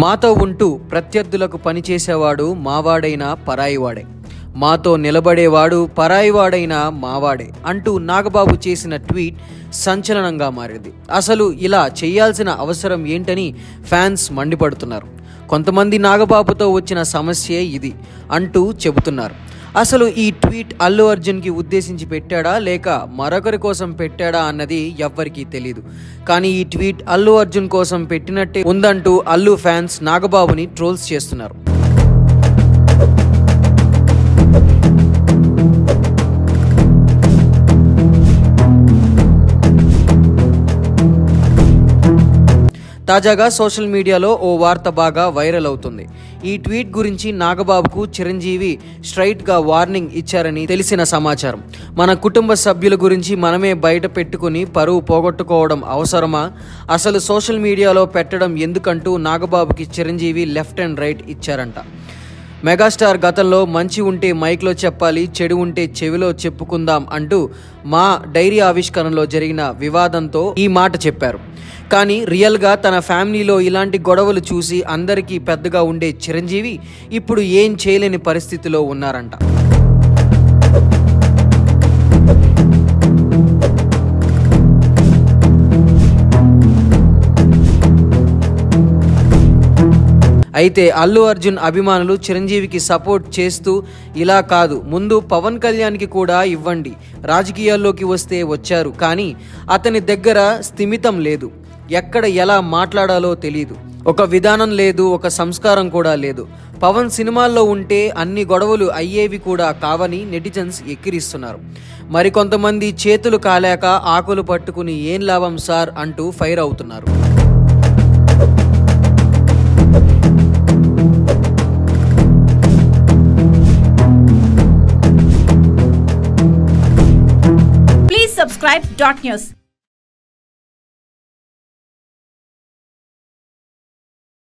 మాతో ఉంటూ ప్రత్యర్థులకు పనిచేసేవాడు మావాడైనా పరాయివాడే, మాతో నిలబడేవాడు పరాయివాడైనా మావాడే అంటూ నాగబాబు చేసిన ట్వీట్ సంచలనంగా మారింది. అసలు ఇలా చేయాల్సిన అవసరం ఏంటని ఫ్యాన్స్ మండిపడుతున్నారు. కొంతమంది నాగబాబుతో వచ్చిన సమస్యే ఇది అంటూ చెబుతున్నారు. అసలు ఈ ట్వీట్ అల్లు అర్జున్కి ఉద్దేశించి పెట్టాడా లేక మరొకరి కోసం పెట్టాడా అన్నది ఎవ్వరికీ తెలీదు. కానీ ఈ ట్వీట్ అల్లు అర్జున్ కోసం పెట్టినట్టే ఉందంటూ అల్లు ఫ్యాన్స్ నాగబాబుని ట్రోల్స్ చేస్తున్నారు. తాజాగా సోషల్ మీడియాలో ఓ వార్త బాగా వైరల్ అవుతుంది. ఈ ట్వీట్ గురించి నాగబాబుకు చిరంజీవి స్ట్రైట్గా వార్నింగ్ ఇచ్చారని తెలిసిన సమాచారం. మన కుటుంబ సభ్యుల గురించి మనమే బయట పెట్టుకుని పరువు పోగొట్టుకోవడం అవసరమా, అసలు సోషల్ మీడియాలో పెట్టడం ఎందుకంటూ నాగబాబుకి చిరంజీవి లెఫ్ట్ అండ్ రైట్ ఇచ్చారంట. మెగాస్టార్ గతంలో మంచి ఉంటే మైక్లో చెప్పాలి, చెడు ఉంటే చెవిలో చెప్పుకుందాం అంటూ మా డైరీ ఆవిష్కరణలో జరిగిన వివాదంతో ఈ మాట చెప్పారు. కానీ రియల్గా తన ఫ్యామిలీలో ఇలాంటి గొడవలు చూసి అందరికీ పెద్దగా ఉండే చిరంజీవి ఇప్పుడు ఏం చేయలేని పరిస్థితిలో ఉన్నారంట. అయితే అల్లు అర్జున్ అభిమానులు చిరంజీవికి సపోర్ట్ చేస్తూ ఇలా కాదు, ముందు పవన్ కళ్యాణ్కి కూడా ఇవ్వండి, రాజకీయాల్లోకి వస్తే వచ్చారు కానీ అతని దగ్గర స్థిమితం లేదు, ఎక్కడ ఎలా మాట్లాడాలో తెలియదు, ఒక విధానం లేదు, ఒక సంస్కారం కూడా లేదు, పవన్ సినిమాల్లో ఉంటే అన్ని గొడవలు అయ్యేవి కూడా కావని నెటిజన్స్ ఎక్కిరిస్తున్నారు. మరికొంతమంది చేతులు కాలేక ఆకులు పట్టుకుని ఏం లాభం సార్ అంటూ ఫైర్ అవుతున్నారు. Please subscribe Dot News.